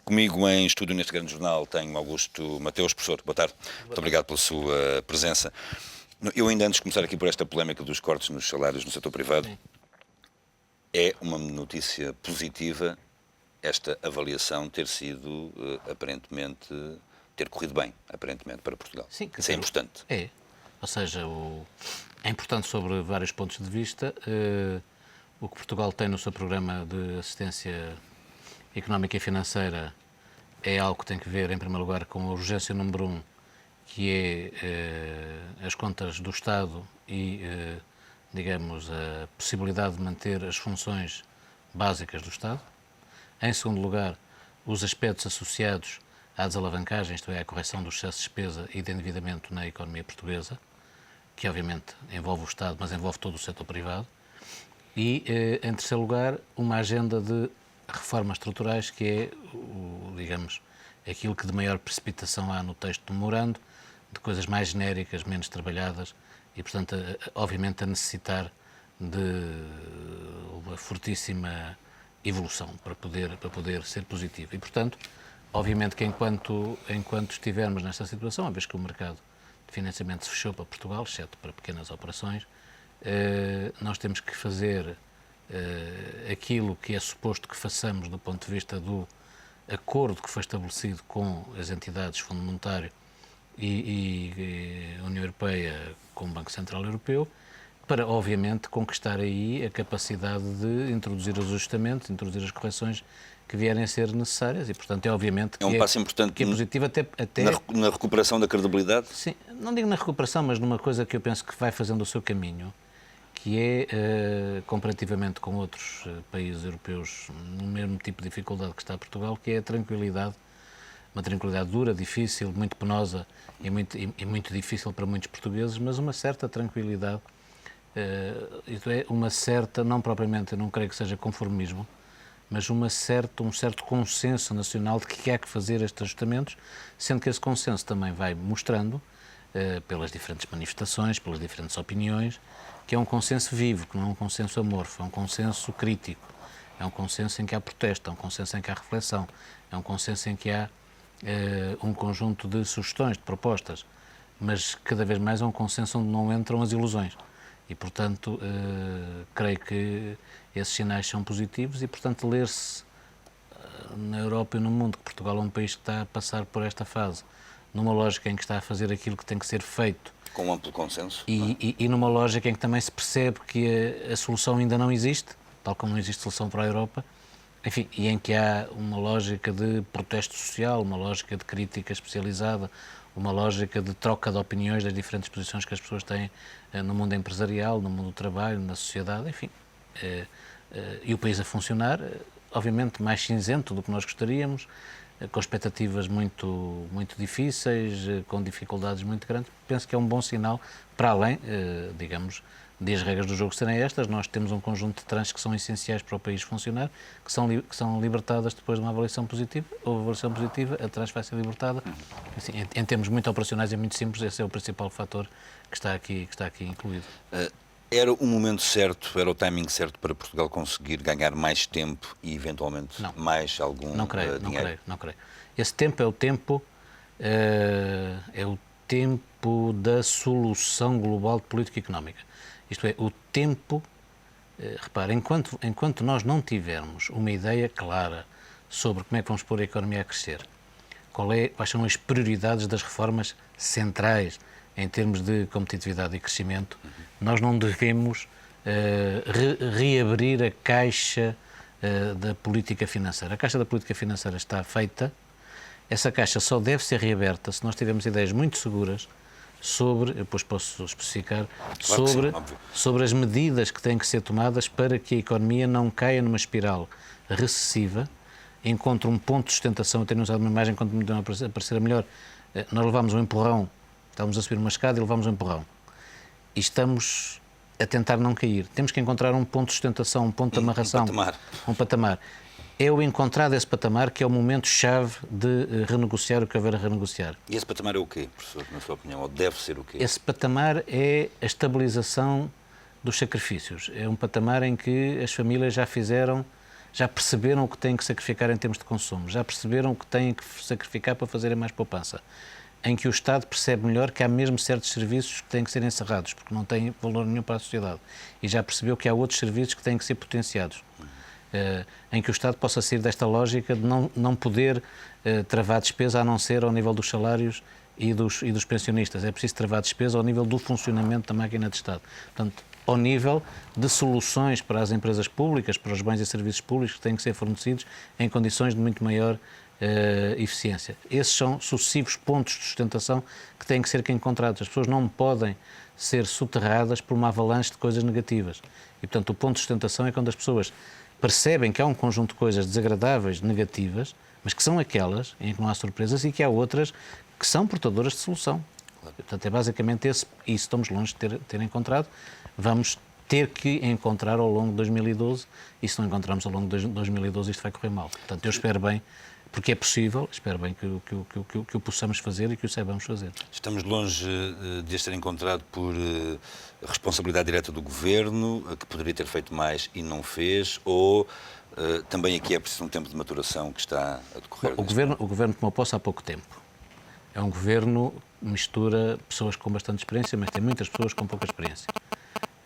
Comigo em estúdio neste grande jornal tenho Augusto Mateus, professor. Boa tarde. Muito obrigado pela sua presença. Eu ainda antes de começar aqui por esta polémica dos cortes nos salários no setor privado, é uma notícia positiva esta avaliação ter sido, aparentemente, ter corrido bem, aparentemente, para Portugal. Sim, isso é importante. É. Ou seja, é importante sobre vários pontos de vista. O que Portugal tem no seu programa de assistência económica e financeira é algo que tem que ver, em primeiro lugar, com a urgência número 1, que é as contas do Estado e, digamos, a possibilidade de manter as funções básicas do Estado. Em segundo lugar, os aspectos associados à desalavancagem, isto é, à correção do excesso de despesa e de endividamento na economia portuguesa, que obviamente envolve o Estado, mas envolve todo o setor privado. E, em terceiro lugar, uma agenda de reformas estruturais, que é, digamos, aquilo que de maior precipitação há no texto do memorando, de coisas mais genéricas, menos trabalhadas e, portanto, obviamente a necessitar de uma fortíssima evolução para poder ser positivo. E, portanto, obviamente que enquanto estivermos nesta situação, uma vez que o mercado de financiamento se fechou para Portugal, exceto para pequenas operações, nós temos que fazer aquilo que é suposto que façamos do ponto de vista do acordo que foi estabelecido com as entidades Fundo Monetário e União Europeia com o Banco Central Europeu, para, obviamente, conquistar aí a capacidade de introduzir os ajustamentos, introduzir as correções que vierem a ser necessárias e, portanto, é obviamente que é um passo importante que é positivo até na recuperação da credibilidade? Sim, não digo na recuperação, mas numa coisa que eu penso que vai fazendo o seu caminho, que é, comparativamente com outros países europeus, no mesmo tipo de dificuldade que está Portugal, que é a tranquilidade, uma tranquilidade dura, difícil, muito penosa e muito difícil para muitos portugueses, mas uma certa tranquilidade, isto é, uma certa, não propriamente, eu não creio que seja conformismo, mas um certo consenso nacional de que há que fazer estes ajustamentos, sendo que esse consenso também vai mostrando, pelas diferentes manifestações, pelas diferentes opiniões, que é um consenso vivo, que não é um consenso amorfo, é um consenso crítico, é um consenso em que há protesto, é um consenso em que há reflexão, é um consenso em que há um conjunto de sugestões, de propostas, mas cada vez mais é um consenso onde não entram as ilusões. E, portanto, creio que esses sinais são positivos e, portanto, ler-se na Europa e no mundo que Portugal é um país que está a passar por esta fase, numa lógica em que está a fazer aquilo que tem que ser feito. Com amplo consenso. E numa lógica em que também se percebe que a solução ainda não existe, tal como não existe solução para a Europa, enfim, e em que há uma lógica de protesto social, uma lógica de crítica especializada, uma lógica de troca de opiniões das diferentes posições que as pessoas têm no mundo empresarial, no mundo do trabalho, na sociedade, enfim. E o país a funcionar, obviamente mais cinzento do que nós gostaríamos, com expectativas muito difíceis, com dificuldades muito grandes. Penso que é um bom sinal, para além, digamos, de as regras do jogo serem estas. Nós temos um conjunto de trans que são essenciais para o país funcionar, que são libertadas depois de uma avaliação positiva. Houve avaliação positiva, a trans vai ser libertada. Assim, em termos muito operacionais e muito simples, esse é o principal fator que está aqui incluído. Era o momento certo, era o timing certo para Portugal conseguir ganhar mais tempo e, eventualmente, mais algum dinheiro? Não creio. Esse tempo é o tempo da solução global de política económica. Isto é, o tempo... repare, enquanto nós não tivermos uma ideia clara sobre como é que vamos pôr a economia a crescer, quais são as prioridades das reformas centrais em termos de competitividade e crescimento, nós não devemos reabrir a caixa da política financeira. A caixa da política financeira está feita, essa caixa só deve ser reaberta se nós tivermos ideias muito seguras sobre, depois posso especificar, sobre as medidas que têm que ser tomadas para que a economia não caia numa espiral recessiva, encontre um ponto de sustentação. Eu tenho usado uma imagem quando me deu a parecer melhor. Nós levámos um empurrão, estávamos a subir uma escada e levámos um empurrão. E estamos a tentar não cair. Temos que encontrar um ponto de sustentação, um ponto de amarração. Um patamar. É o encontrar desse patamar que é o momento-chave de renegociar o que houver a renegociar. E esse patamar é o quê, professor, na sua opinião? Ou deve ser o quê? Esse patamar é a estabilização dos sacrifícios. É um patamar em que as famílias já fizeram já perceberam o que têm que sacrificar em termos de consumo, já perceberam o que têm que sacrificar para fazerem mais poupança, em que o Estado percebe melhor que há mesmo certos serviços que têm que ser encerrados, porque não têm valor nenhum para a sociedade, e já percebeu que há outros serviços que têm que ser potenciados, em que o Estado possa sair desta lógica de não poder travar despesa a não ser ao nível dos salários e dos pensionistas. É preciso travar despesa ao nível do funcionamento da máquina de Estado. Portanto, ao nível de soluções para as empresas públicas, para os bens e serviços públicos que têm que ser fornecidos em condições de muito maior eficiência. Esses são sucessivos pontos de sustentação que têm que ser encontrados. As pessoas não podem ser soterradas por uma avalanche de coisas negativas. E, portanto, o ponto de sustentação é quando as pessoas percebem que há um conjunto de coisas desagradáveis, negativas, mas que são aquelas em que não há surpresas, e que há outras que são portadoras de solução. Portanto, é basicamente esse, e estamos longe de ter encontrado. Vamos ter que encontrar ao longo de 2012, e se não encontrarmos ao longo de 2012 isto vai correr mal. Portanto, eu espero bem, porque é possível, espero bem que o possamos fazer e que o saibamos fazer. Estamos longe de este ter encontrado por responsabilidade direta do Governo, que poderia ter feito mais e não fez, ou também aqui é preciso um tempo de maturação que está a decorrer? O Governo tomou posse há pouco tempo. É um Governo que mistura pessoas com bastante experiência, mas tem muitas pessoas com pouca experiência.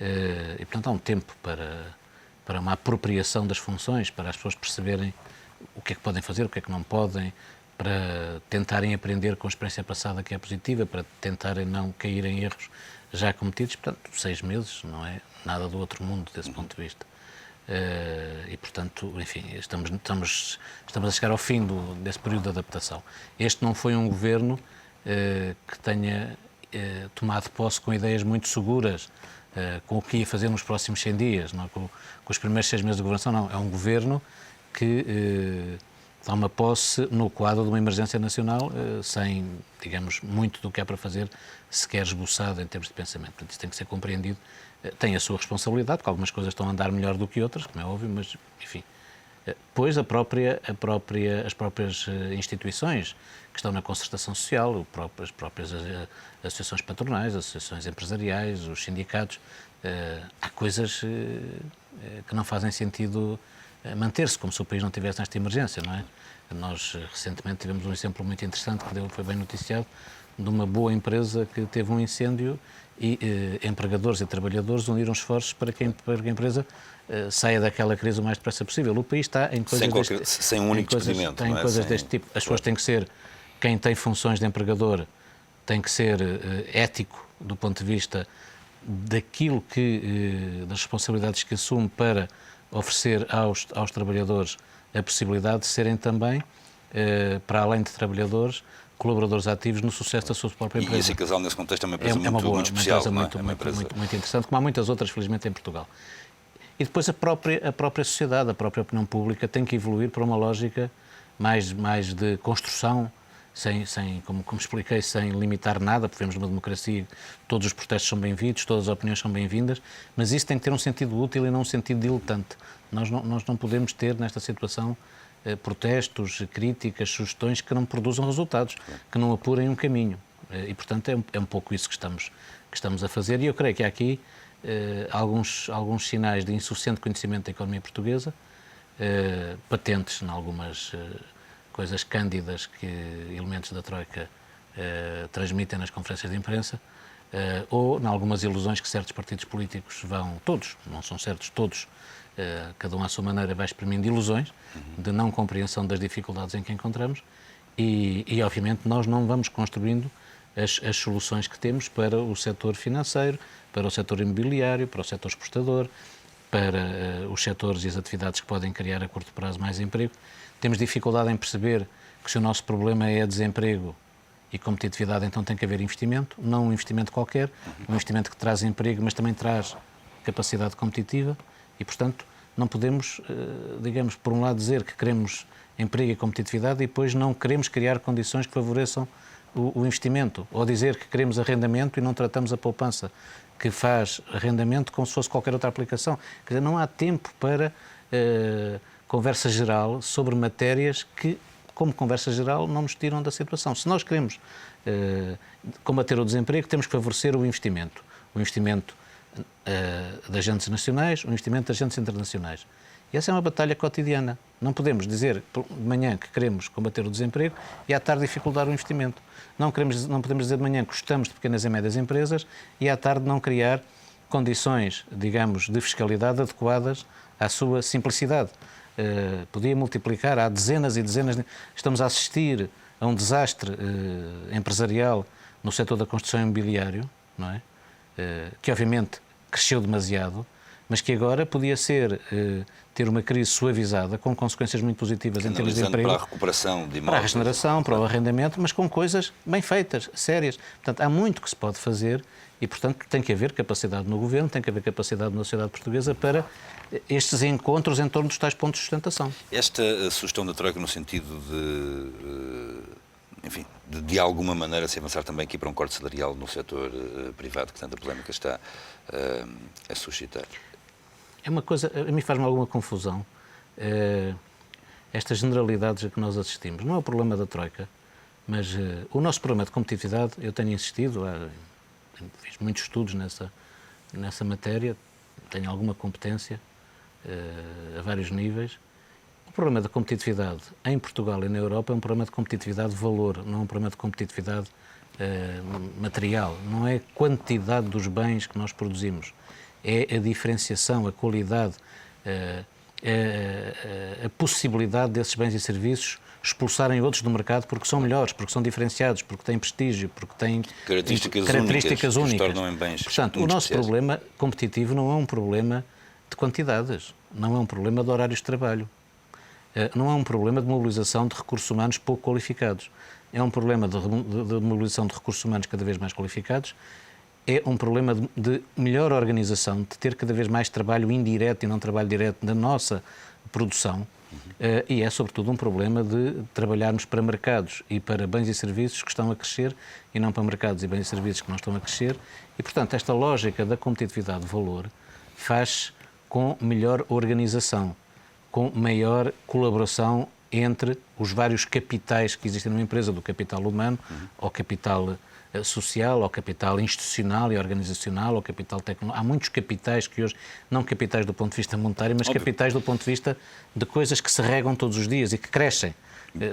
E, portanto, há um tempo para uma apropriação das funções, para as pessoas perceberem o que é que podem fazer, o que é que não podem, para tentarem aprender com a experiência passada que é positiva, para tentarem não cair em erros já cometidos. Portanto, 6 meses não é nada do outro mundo desse ponto de vista. E, portanto, enfim, estamos a chegar ao fim desse período de adaptação. Este não foi um governo que tenha tomado posse com ideias muito seguras, com o que ia fazer nos próximos 100 dias, não é? Com os primeiros 6 meses de governação, não. É um governo que toma posse no quadro de uma emergência nacional, sem, digamos, muito do que há para fazer sequer esboçado em termos de pensamento. Portanto, isso tem que ser compreendido. Tem a sua responsabilidade, porque algumas coisas estão a andar melhor do que outras, como é óbvio, mas, enfim. Depois, as próprias instituições que estão na concertação social, as próprias associações patronais, associações empresariais, os sindicatos, há coisas que não fazem sentido manter-se, como se o país não tivesse nesta emergência, não é? Nós, recentemente, tivemos um exemplo muito interessante, que foi bem noticiado, de uma boa empresa que teve um incêndio e empregadores e trabalhadores uniram esforços para que a empresa saia daquela crise o mais depressa possível. O país está em coisas sem um único despedimento, tem coisas deste tipo. As pessoas têm que ser, quem tem funções de empregador tem que ser ético do ponto de vista daquilo das responsabilidades que assume para oferecer aos trabalhadores a possibilidade de serem também, para além de trabalhadores, colaboradores ativos no sucesso da sua própria empresa. E esse casal, nesse contexto, é uma empresa muito especial. Muito interessante, como há muitas outras, felizmente, em Portugal. E depois a própria sociedade, a própria opinião pública tem que evoluir para uma lógica mais de construção, como expliquei, sem limitar nada, porque vivemos numa democracia, todos os protestos são bem-vindos, todas as opiniões são bem-vindas, mas isso tem que ter um sentido útil e não um sentido diletante. Nós não podemos ter, nesta situação, protestos, críticas, sugestões que não produzam resultados, que não apurem um caminho. E, portanto, é um pouco isso que estamos a fazer. E eu creio que há aqui alguns sinais de insuficiente conhecimento da economia portuguesa, patentes em algumas coisas cândidas que elementos da Troika transmitem nas conferências de imprensa, ou em algumas ilusões que certos partidos políticos todos, não são certos, todos, cada um à sua maneira vai exprimindo ilusões de não compreensão das dificuldades em que encontramos e obviamente nós não vamos construindo as soluções que temos para o setor financeiro, para o setor imobiliário, para o setor exportador, para os setores e as atividades que podem criar a curto prazo mais emprego. Temos dificuldade em perceber que se o nosso problema é desemprego e competitividade, então tem que haver investimento, não um investimento qualquer, um investimento que traz emprego, mas também traz capacidade competitiva. E, portanto, não podemos, digamos, por um lado dizer que queremos emprego e competitividade e depois não queremos criar condições que favoreçam o investimento, ou dizer que queremos arrendamento e não tratamos a poupança, que faz arrendamento como se fosse qualquer outra aplicação. Quer dizer, não há tempo para conversa geral sobre matérias que, como conversa geral, não nos tiram da situação. Se nós queremos combater o desemprego, temos que favorecer o investimento de agentes nacionais, o investimento de agentes internacionais. E essa é uma batalha cotidiana. Não podemos dizer de manhã que queremos combater o desemprego e à tarde dificultar o investimento. Não podemos dizer de manhã que gostamos de pequenas e médias empresas e à tarde não criar condições, digamos, de fiscalidade adequadas à sua simplicidade. Podia multiplicar, há dezenas e dezenas. Estamos a assistir a um desastre empresarial no setor da construção imobiliária, não é? Que obviamente cresceu demasiado, mas que agora podia ser ter uma crise suavizada, com consequências muito positivas em termos de emprego. Para a recuperação de imóveis. Para a regeneração, para o arrendamento, mas com coisas bem feitas, sérias. Portanto, há muito que se pode fazer e, portanto, tem que haver capacidade no Governo, tem que haver capacidade na sociedade portuguesa para estes encontros em torno dos tais pontos de sustentação. Esta sugestão da Troika no sentido enfim, de alguma maneira se avançar também aqui para um corte salarial no setor privado, que tanta polémica está a suscitar. É uma coisa, a mim faz-me alguma confusão, estas generalidades a que nós assistimos. Não é o problema da Troika, mas o nosso problema de competitividade, eu tenho insistido, fiz muitos estudos nessa matéria, tenho alguma competência a vários níveis. O problema da competitividade em Portugal e na Europa é um problema de competitividade de valor, não é um problema de competitividade material. Não é a quantidade dos bens que nós produzimos, é a diferenciação, a qualidade, a possibilidade desses bens e serviços expulsarem outros do mercado porque são melhores, porque são diferenciados, porque têm prestígio, porque têm características únicas. Tornam em bens. Portanto, o nosso problema competitivo não é um problema de quantidades, não é um problema de horários de trabalho, não é um problema de mobilização de recursos humanos pouco qualificados, é um problema de mobilização de recursos humanos cada vez mais qualificados, é um problema de melhor organização, de ter cada vez mais trabalho indireto e não trabalho direto na nossa produção, e é sobretudo um problema de trabalharmos para mercados e para bens e serviços que estão a crescer e não para mercados e bens e serviços que não estão a crescer, e portanto esta lógica da competitividade de valor faz com melhor organização, com maior colaboração entre os vários capitais que existem numa empresa, do capital humano ao capital social, ao capital institucional e organizacional, ao capital tecnológico. Há muitos capitais que hoje, não capitais do ponto de vista monetário, mas capitais do ponto de vista de coisas que se regam todos os dias e que crescem.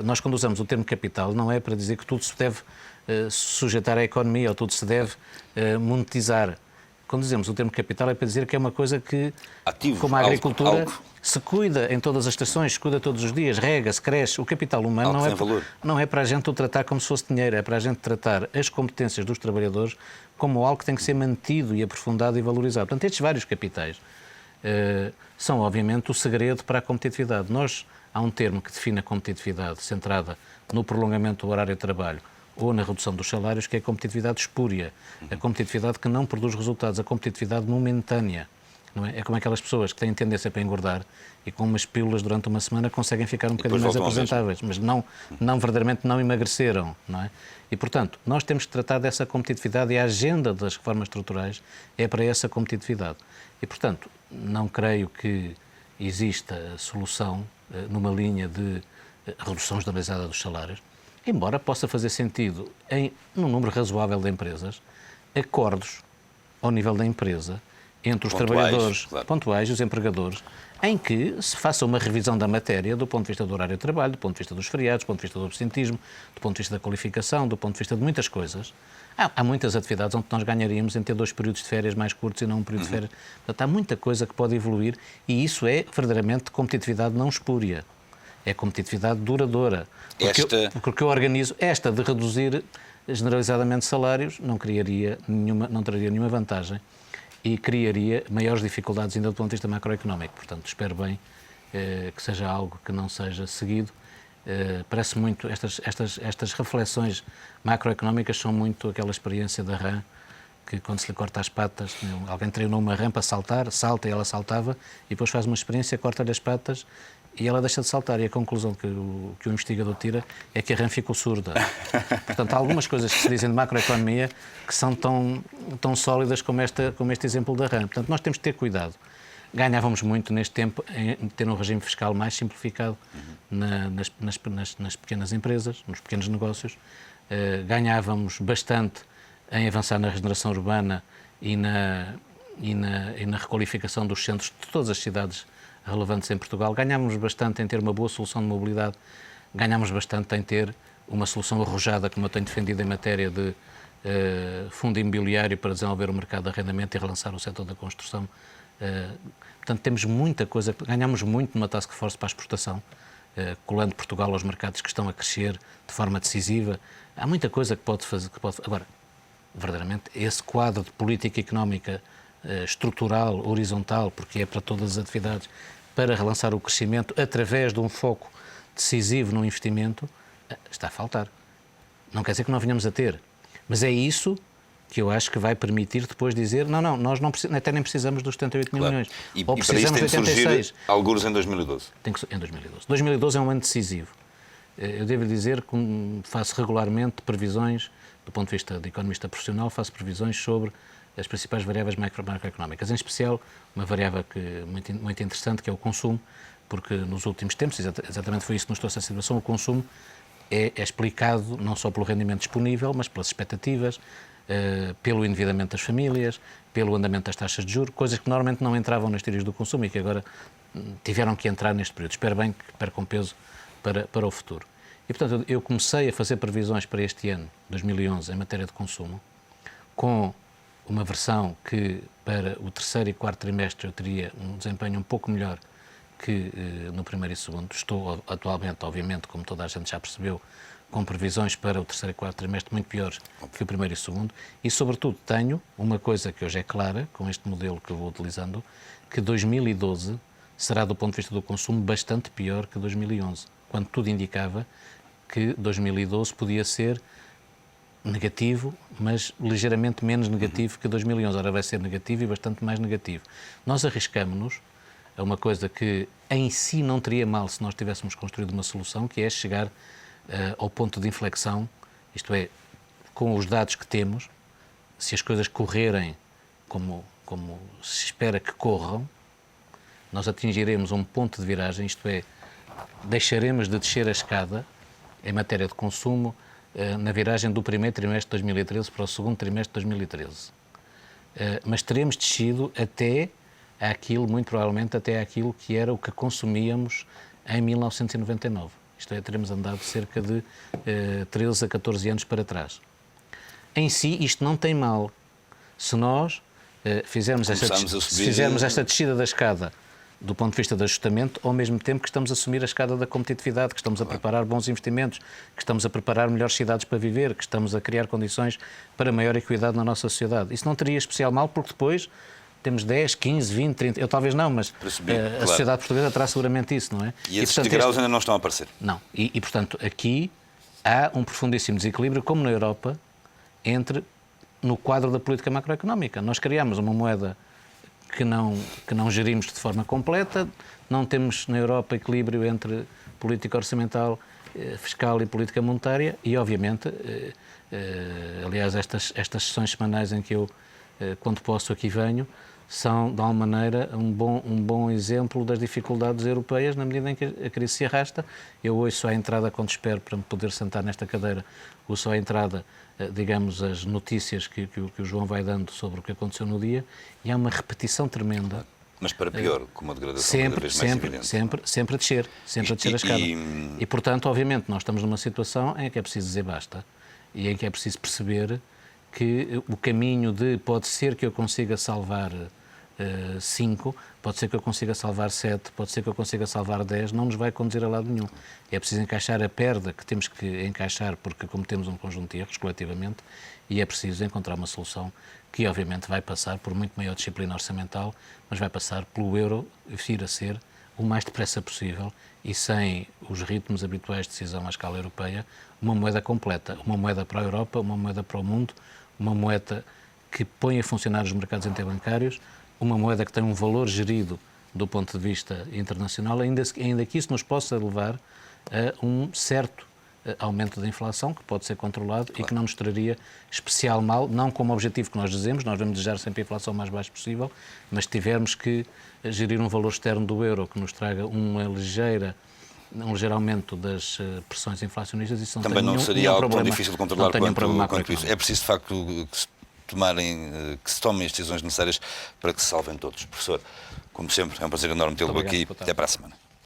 Nós, quando usamos o termo capital, não é para dizer que tudo se deve sujeitar à economia ou tudo se deve monetizar. Quando dizemos o termo capital é para dizer que é uma coisa que, como a agricultura, se cuida em todas as estações, se cuida todos os dias, rega-se, cresce. O capital humano não é para a gente o tratar como se fosse dinheiro, é para a gente tratar as competências dos trabalhadores como algo que tem que ser mantido e aprofundado e valorizado. Portanto, estes vários capitais são, obviamente, o segredo para a competitividade. Há um termo que define a competitividade centrada no prolongamento do horário de trabalho ou na redução dos salários, que é a competitividade espúria, a competitividade que não produz resultados, a competitividade momentânea. Não é? É como aquelas pessoas que têm tendência para engordar e com umas pílulas durante uma semana conseguem ficar um bocadinho mais apresentáveis, mas verdadeiramente não emagreceram. Não é? E, portanto, nós temos que tratar dessa competitividade e a agenda das reformas estruturais é para essa competitividade. E, portanto, não creio que exista solução numa linha de redução generalizada dos salários, embora possa fazer sentido, num número razoável de empresas, acordos ao nível da empresa entre os trabalhadores pontuais e os empregadores, em que se faça uma revisão da matéria do ponto de vista do horário de trabalho, do ponto de vista dos feriados, do ponto de vista do absentismo, do ponto de vista da qualificação, do ponto de vista de muitas coisas. Há muitas atividades onde nós ganharíamos em ter 2 períodos de férias mais curtos e não um período de férias. Portanto, há muita coisa que pode evoluir e isso é verdadeiramente competitividade não espúria. É competitividade duradoura. Porque eu organizo esta de reduzir generalizadamente salários, não traria nenhuma vantagem e criaria maiores dificuldades ainda do ponto de vista macroeconómico. Portanto, espero bem que seja algo que não seja seguido. Parece muito, estas reflexões macroeconómicas são muito aquela experiência da rã, que quando se lhe corta as patas, alguém treinou uma rã para saltar, salta e ela saltava, e depois faz uma experiência, corta-lhe as patas e ela deixa de saltar. E a conclusão que o investigador tira é que a rã ficou surda. Portanto, há algumas coisas que se dizem de macroeconomia que são tão sólidas como este exemplo da rã. Portanto, nós temos que ter cuidado. Ganhávamos muito neste tempo em ter um regime fiscal mais simplificado nas pequenas empresas, nos pequenos negócios. Ganhávamos bastante em avançar na regeneração urbana e na requalificação dos centros de todas as cidades relevantes em Portugal. Ganhámos bastante em ter uma boa solução de mobilidade, ganhámos bastante em ter uma solução arrojada, como eu tenho defendido em matéria de fundo imobiliário para desenvolver o mercado de arrendamento e relançar o setor da construção. Portanto, temos muita coisa, ganhamos muito numa task force para a exportação, colando Portugal aos mercados que estão a crescer de forma decisiva. Há muita coisa que pode fazer. Agora, verdadeiramente, esse quadro de política económica estrutural, horizontal, porque é para todas as atividades, para relançar o crescimento através de um foco decisivo no investimento, está a faltar. Não quer dizer que não venhamos a ter, mas é isso que eu acho que vai permitir depois dizer nós não até nem precisamos dos 78 mil milhões. Ou precisamos de 86. Algures em 2012. Em 2012. 2012 é um ano decisivo. Eu devo dizer que faço regularmente previsões, do ponto de vista de economista profissional, faço previsões sobre as principais variáveis macroeconómicas, em especial uma variável muito interessante, que é o consumo, porque nos últimos tempos, exatamente foi isso que nos trouxe a situação, o consumo é explicado não só pelo rendimento disponível, mas pelas expectativas, pelo endividamento das famílias, pelo andamento das taxas de juros, coisas que normalmente não entravam nas teorias do consumo e que agora tiveram que entrar neste período. Espero bem que percam peso para o futuro. E, portanto, eu comecei a fazer previsões para este ano, 2011, em matéria de consumo, com uma versão que para o terceiro e quarto trimestre eu teria um desempenho um pouco melhor que no primeiro e segundo. Estou atualmente, obviamente, como toda a gente já percebeu, com previsões para o terceiro e quarto trimestre muito piores que o primeiro e segundo. E, sobretudo, tenho uma coisa que hoje é clara, com este modelo que eu vou utilizando, que 2012 será, do ponto de vista do consumo, bastante pior que 2011, quando tudo indicava que 2012 podia ser negativo, mas ligeiramente menos negativo que 2011. Ora, vai ser negativo e bastante mais negativo. Nós arriscamos-nos a uma coisa que em si não teria mal se nós tivéssemos construído uma solução, que é chegar ao ponto de inflexão, isto é, com os dados que temos, se as coisas correrem como se espera que corram, nós atingiremos um ponto de viragem, isto é, deixaremos de descer a escada em matéria de consumo na viragem do primeiro trimestre de 2013 para o segundo trimestre de 2013. Mas teremos descido até àquilo, muito provavelmente até àquilo que era o que consumíamos em 1999. Isto é, teremos andado cerca de 13 a 14 anos para trás. Em si, isto não tem mal. Se nós fizermos esta descida da escada do ponto de vista do ajustamento, ao mesmo tempo que estamos a assumir a escada da competitividade, que estamos a preparar bons investimentos, que estamos a preparar melhores cidades para viver, que estamos a criar condições para maior equidade na nossa sociedade. Isso não teria especial mal, porque depois temos 10, 15, 20, 30... Eu talvez não, mas a sociedade portuguesa terá seguramente isso, não é? E esses degraus ainda não estão a aparecer. Não. E, portanto, aqui há um profundíssimo desequilíbrio, como na Europa, no quadro da política macroeconómica. Nós criamos uma moeda que não gerimos de forma completa, não temos na Europa equilíbrio entre política orçamental, fiscal e política monetária e, obviamente, aliás, estas sessões semanais em que eu, quando posso, aqui venho, são, de alguma maneira, um bom exemplo das dificuldades europeias na medida em que a crise se arrasta. Eu ouço à entrada, quando espero para me poder sentar nesta cadeira, ouço à entrada, digamos, as notícias que o João vai dando sobre o que aconteceu no dia, e há uma repetição tremenda. Mas para pior, com uma degradação cada vez mais evidente. Sempre a descer a escada. E, portanto, obviamente, nós estamos numa situação em que é preciso dizer basta, e em que é preciso perceber que o caminho de pode ser que eu consiga salvar 5, pode ser que eu consiga salvar 7, pode ser que eu consiga salvar 10, não nos vai conduzir a lado nenhum. É preciso encaixar a perda que temos que encaixar, porque cometemos um conjunto de erros coletivamente, e é preciso encontrar uma solução que obviamente vai passar por muito maior disciplina orçamental, mas vai passar pelo euro vir a ser o mais depressa possível e sem os ritmos habituais de decisão à escala europeia, uma moeda completa, uma moeda para a Europa, uma moeda para o mundo, uma moeda que põe a funcionar os mercados interbancários, uma moeda que tem um valor gerido do ponto de vista internacional, ainda que isso nos possa levar a um certo aumento da inflação, que pode ser controlado e que não nos traria especial mal, não como objetivo que nós dizemos, nós vamos desejar sempre a inflação o mais baixa possível, mas se tivermos que gerir um valor externo do euro que nos traga um ligeiro aumento das pressões inflacionistas, isso não também tem não nenhum seria algo tão problema, difícil de controlar quanto isso. É preciso, de facto, que se tomem as decisões necessárias para que se salvem todos. Professor, como sempre, é um prazer enorme tê-lo Muito obrigado, aqui. boa tarde. Até para a semana.